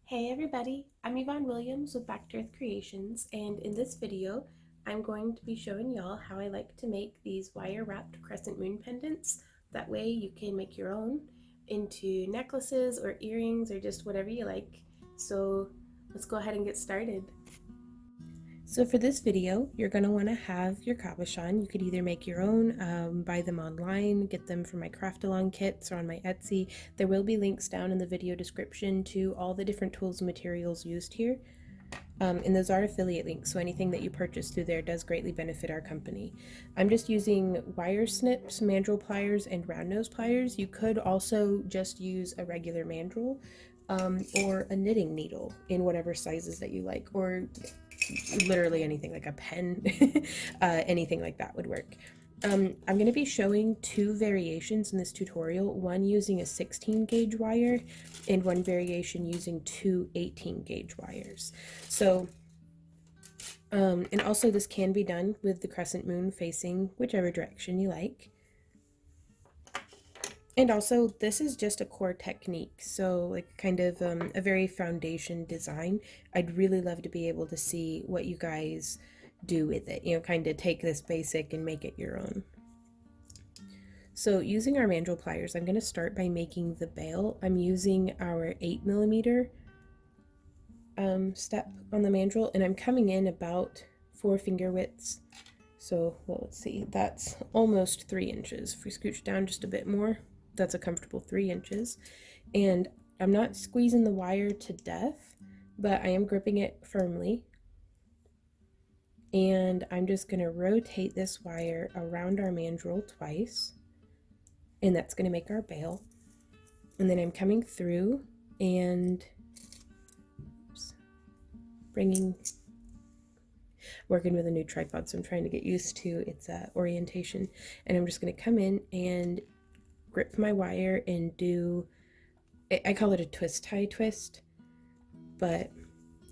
Hey everybody, I'm Yvonne Williams with Back to Earth Creations, and in this video I'm going to be showing y'all how I like to make these wire wrapped crescent moon pendants. That way you can make your own into necklaces or earrings or just whatever you like. So let's go ahead and get started. So for this video, you're going to want to have your cabochon. You could either make your own, buy them online, get them from my craft along kits or on my Etsy. There will be links down in the video description to all the different tools and materials used here. And those are affiliate links, so anything that you purchase through there does greatly benefit our company. I'm just using wire snips, mandrel pliers, and round nose pliers. You could also just use a regular mandrel or a knitting needle in whatever sizes that you like, or literally anything like a pen, anything like that would work. I'm going to be showing two variations in this tutorial, one using a 16 gauge wire and one variation using two 18 gauge wires. So, and also this can be done with the crescent moon facing whichever direction you like. And also this is just a core technique, so like kind of a very foundation design. I'd really love to be able to see what you guys do with it, kind of take this basic and make it your own. So using our mandrel pliers, I'm going to start by making the bail. I'm using our 8mm step on the mandrel, and I'm coming in about 4 finger widths. So, well, let's see, that's almost 3 inches. If we scooch down just a bit more, that's a comfortable 3 inches. And I'm not squeezing the wire to death, but I am gripping it firmly. And I'm just going to rotate this wire around our mandrel twice, and that's going to make our bail. And then I'm coming through and working with a new tripod, so I'm trying to get used to its orientation. And I'm just going to come in and grip my wire and do, I call it a twist tie twist, but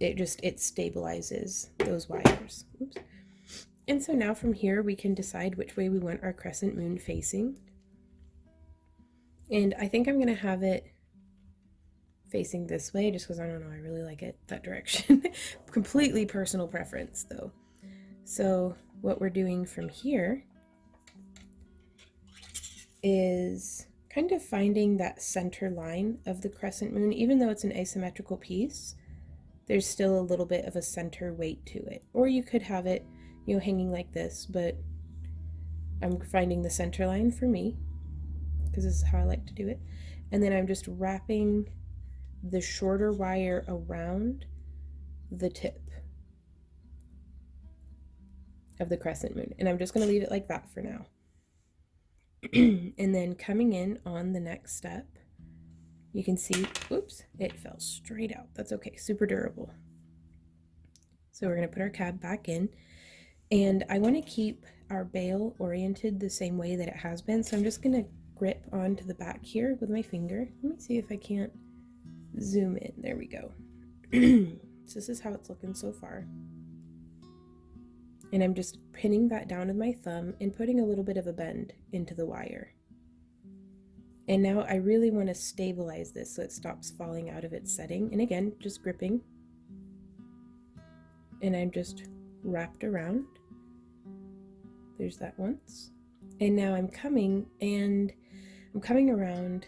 it stabilizes those wires. Oops. And so now from here we can decide which way we want our crescent moon facing. And I think I'm going to have it facing this way just because I don't know, I really like it that direction. Completely personal preference though. So what we're doing from here is kind of finding that center line of the crescent moon. Even though it's an asymmetrical piece, there's still a little bit of a center weight to it. Or you could have it, hanging like this, but I'm finding the center line for me because this is how I like to do it. And then I'm just wrapping the shorter wire around the tip of the crescent moon. And I'm just going to leave it like that for now. And then coming in on the next step, you can see, oops, it fell straight out. That's okay, super durable. So we're going to put our cab back in, and I want to keep our bail oriented the same way that it has been. So I'm just going to grip onto the back here with my finger. Let me see if I can't zoom in. There we go. So this is how it's looking so far. And I'm just pinning that down with my thumb and putting a little bit of a bend into the wire. And now I really want to stabilize this so it stops falling out of its setting. And again, just gripping. And I'm just wrapped around. There's that once. And now I'm coming around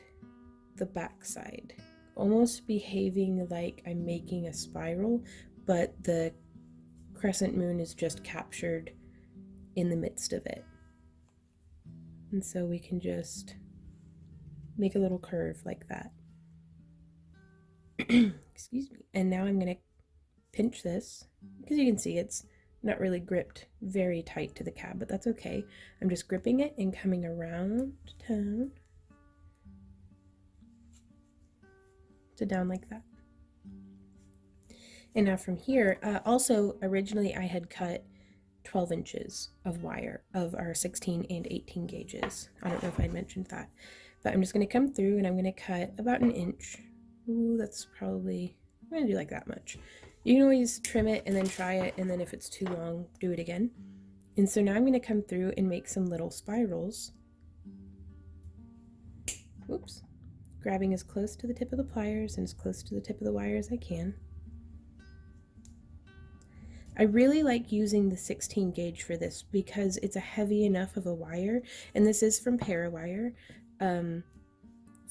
the back side, almost behaving like I'm making a spiral, but the crescent moon is just captured in the midst of it. And so we can just make a little curve like that. Excuse me. And now I'm going to pinch this, because you can see it's not really gripped very tight to the cab, but that's okay. I'm just gripping it and coming around town to down like that. And now from here, also originally I had cut 12 inches of wire of our 16 and 18 gauges. I don't know if I mentioned that, but I'm just going to come through and I'm going to cut about 1 inch. Ooh, that's probably, I'm going to do like that much. You can always trim it and then try it, and then if it's too long, do it again. And so now I'm going to come through and make some little spirals. Oops. grabbing as close to the tip of the pliers and as close to the tip of the wire as I can. I really like using the 16 gauge for this because it's a heavy enough of a wire, and this is from Parawire.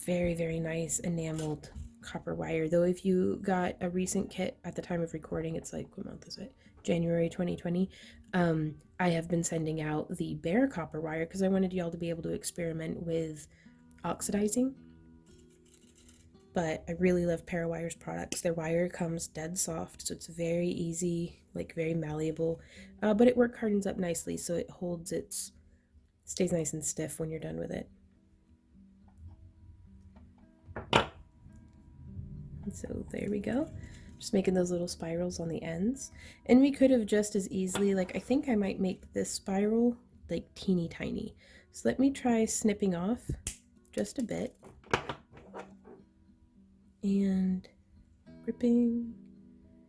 Very, very nice enameled copper wire, though if you got a recent kit at the time of recording, it's like, what month is it? January 2020. I have been sending out the bare copper wire because I wanted y'all to be able to experiment with oxidizing. But I really love Parawire's products. Their wire comes dead soft, so it's very easy, like very malleable, but it work hardens up nicely, so it holds stays nice and stiff when you're done with it. So there we go, just making those little spirals on the ends. And we could have just as easily, like, I think I might make this spiral like teeny tiny. So let me try snipping off just a bit and gripping,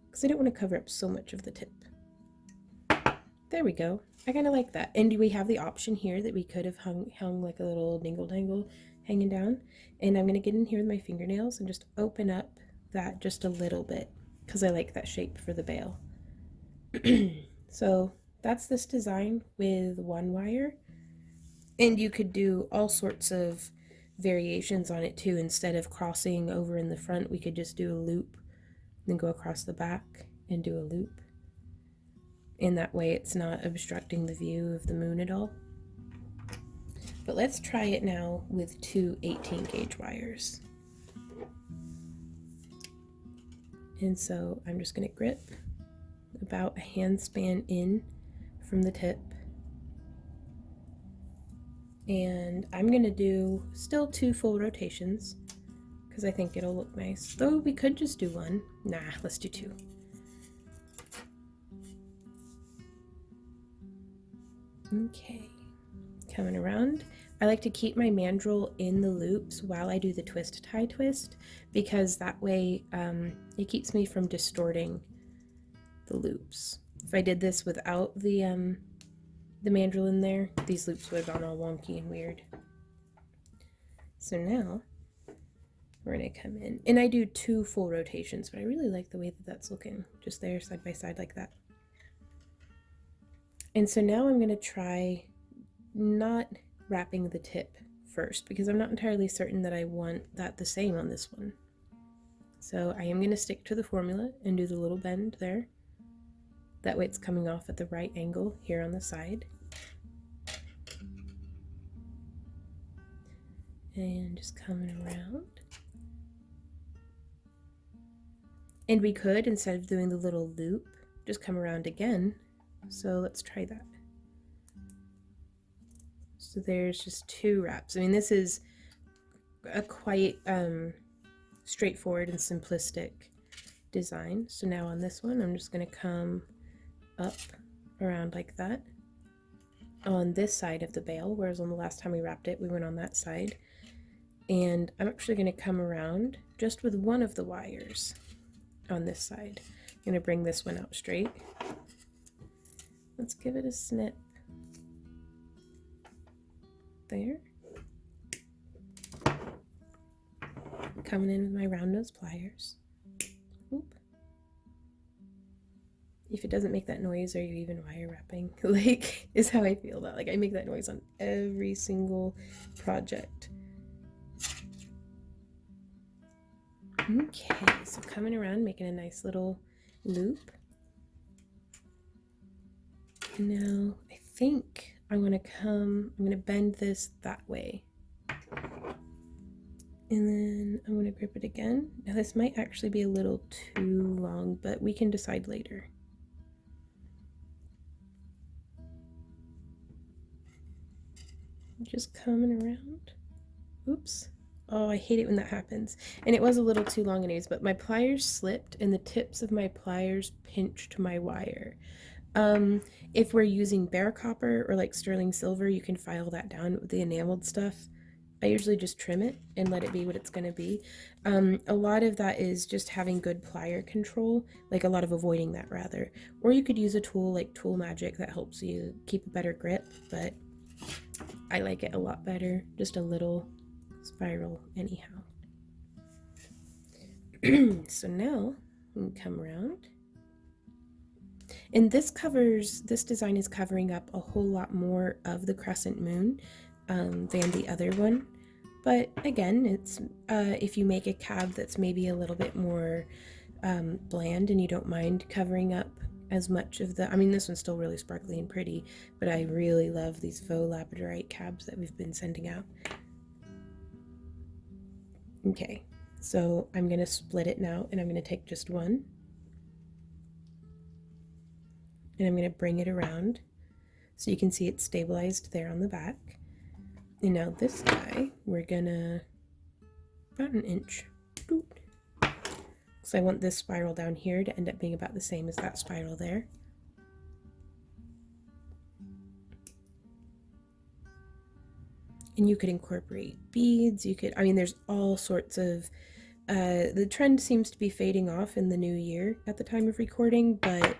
because I don't want to cover up so much of the tip. There we go. I kind of like that. And we have the option here that we could have hung like a little dingle dangle hanging down. And I'm going to get in here with my fingernails and just open up that just a little bit because I like that shape for the bail. So that's this design with one wire, and you could do all sorts of variations on it too. Instead of crossing over in the front, we could just do a loop, then go across the back and do a loop. In that way it's not obstructing the view of the moon at all. But let's try it now with two 18 gauge wires. And so I'm just going to grip about a hand span in from the tip. And I'm going to do still 2 full rotations because I think it'll look nice. Though we could just do 1. Nah, let's do 2. Okay, coming around. I like to keep my mandrel in the loops while I do the twist tie twist, because that way it keeps me from distorting the loops. If I did this without the mandrel in there, these loops would have gone all wonky and weird. So now we're going to come in, and I do 2 full rotations, but I really like the way that that's looking, just there side by side like that. And so now I'm going to try not wrapping the tip first, because I'm not entirely certain that I want that the same on this one. So I am going to stick to the formula and do the little bend there. That way it's coming off at the right angle here on the side. And just coming around. And we could, instead of doing the little loop, just come around again. So let's try that. So there's just 2 wraps. I mean, this is a quite straightforward and simplistic design. So now on this one, I'm just going to come up around like that on this side of the bail, whereas on the last time we wrapped it, we went on that side. And I'm actually going to come around just with one of the wires on this side. I'm going to bring this one out straight. Let's give it a snip. There. Coming in with my round nose pliers. Oop. If it doesn't make that noise, are you even wire wrapping? Like, is how I feel about, like, I make that noise on every single project. Okay, so coming around, making a nice little loop. Now, I think I'm going to bend this that way. And then I'm going to grip it again. Now this might actually be a little too long, but we can decide later. Just coming around. Oops. Oh, I hate it when that happens. And it was a little too long anyways, but my pliers slipped and the tips of my pliers pinched my wire. If we're using bare copper or like sterling silver, you can file that down with the enameled stuff. I usually just trim it and let it be what it's going to be. A lot of that is just having good plier control, like a lot of avoiding that rather. Or you could use a tool like Tool Magic that helps you keep a better grip, but I like it a lot better, just a little spiral anyhow. So now we can come around. And this design is covering up a whole lot more of the crescent moon than the other one. But again, it's if you make a cab that's maybe a little bit more bland and you don't mind covering up as much of the, I mean, this one's still really sparkly and pretty, but I really love these faux labradorite cabs that we've been sending out. Okay, so I'm going to split it now, and I'm going to take just one, and I'm going to bring it around so you can see it's stabilized there on the back. And now this guy, we're gonna about an inch. So I want this spiral down here to end up being about the same as that spiral there. And you could incorporate beads, you could, I mean, there's all sorts of, the trend seems to be fading off in the new year at the time of recording, but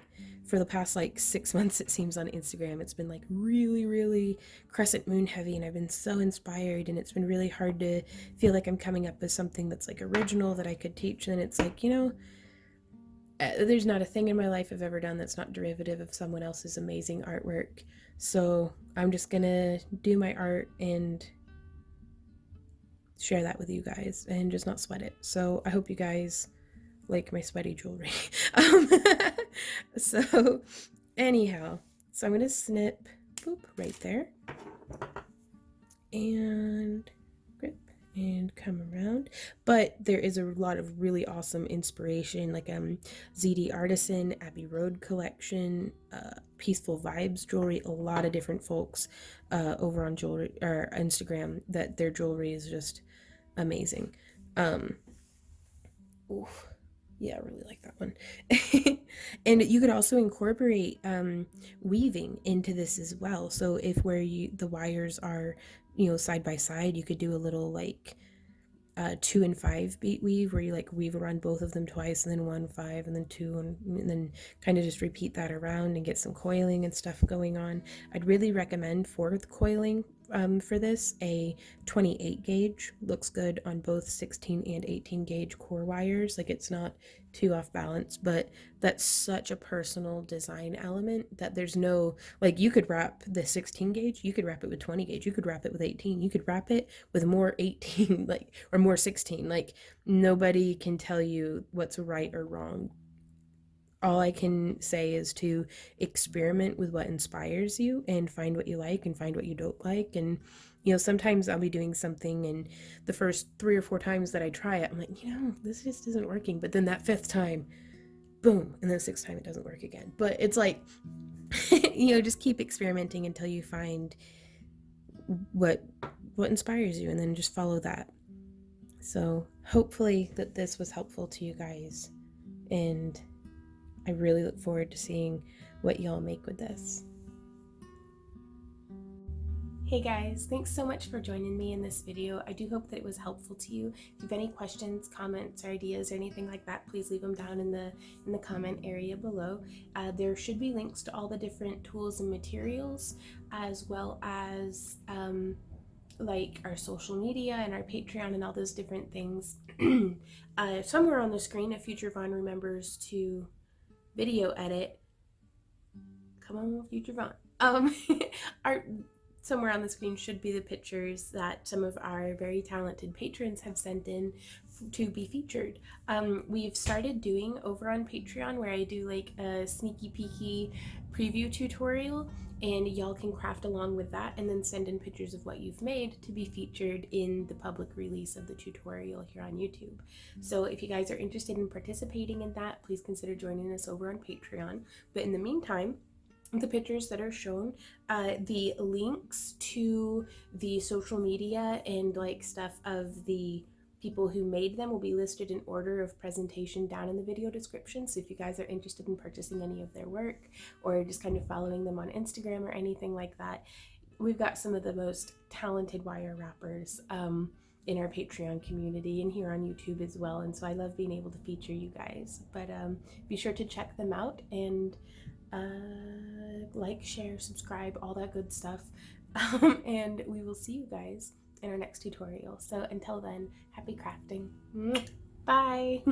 for the past like 6 months, it seems on Instagram, it's been like really crescent moon heavy, and I've been so inspired, and it's been really hard to feel like I'm coming up with something that's like original that I could teach. And it's like, you know, there's not a thing in my life I've ever done that's not derivative of someone else's amazing artwork. So I'm just gonna do my art and share that with you guys and just not sweat it. So I hope you guys like my sweaty jewelry. So anyhow, so I'm gonna snip, boop, right there, and grip and come around. But there is a lot of really awesome inspiration, like ZD Artisan, Abbey Road collection, Peaceful Vibes jewelry, a lot of different folks over on jewelry or Instagram that their jewelry is just amazing. Oof. Yeah, I really like that one. And you could also incorporate weaving into this as well. So if the wires are, you know, side by side, you could do a little like 2 and 5 beat weave where you like weave around both of them twice, and then 1, 5, and then 2, and then kind of just repeat that around and get some coiling and stuff going on. I'd really recommend for the coiling for this, a 28 gauge looks good on both 16 and 18 gauge core wires. Like, it's not too off balance, but that's such a personal design element that there's no, like, you could wrap the 16 gauge, you could wrap it with 20 gauge, you could wrap it with 18, you could wrap it with more 18, like, or more 16. Like, nobody can tell you what's right or wrong. All I can say is to experiment with what inspires you and find what you like and find what you don't like. And, you know, sometimes I'll be doing something, and the first 3 or 4 times that I try it, I'm like, you know, this just isn't working. But then that 5th time, boom, and then the 6th time it doesn't work again. But it's like, you know, just keep experimenting until you find what inspires you, and then just follow that. So hopefully that this was helpful to you guys, and I really look forward to seeing what y'all make with this. Hey guys, thanks so much for joining me in this video. I do hope that it was helpful to you. If you have any questions, comments, or ideas, or anything like that, please leave them down in the comment area below. There should be links to all the different tools and materials, as well as like our social media and our Patreon and all those different things. Somewhere on the screen, if Future Vaughn remembers to video edit, come on, Future Vaughn. Somewhere on the screen should be the pictures that some of our very talented patrons have sent in to be featured. We've started doing over on Patreon where I do like a sneaky peeky preview tutorial, and y'all can craft along with that and then send in pictures of what you've made to be featured in the public release of the tutorial here on YouTube. So if you guys are interested in participating in that, please consider joining us over on Patreon. But in the meantime, the pictures that are shown, the links to the social media and like stuff of the people who made them will be listed in order of presentation down in the video description. So if you guys are interested in purchasing any of their work or just kind of following them on Instagram or anything like that, we've got some of the most talented wire wrappers in our Patreon community and here on YouTube as well. And so I love being able to feature you guys. But be sure to check them out and like, share, subscribe, all that good stuff. And we will see you guys in our next tutorial. So until then, happy crafting. Bye!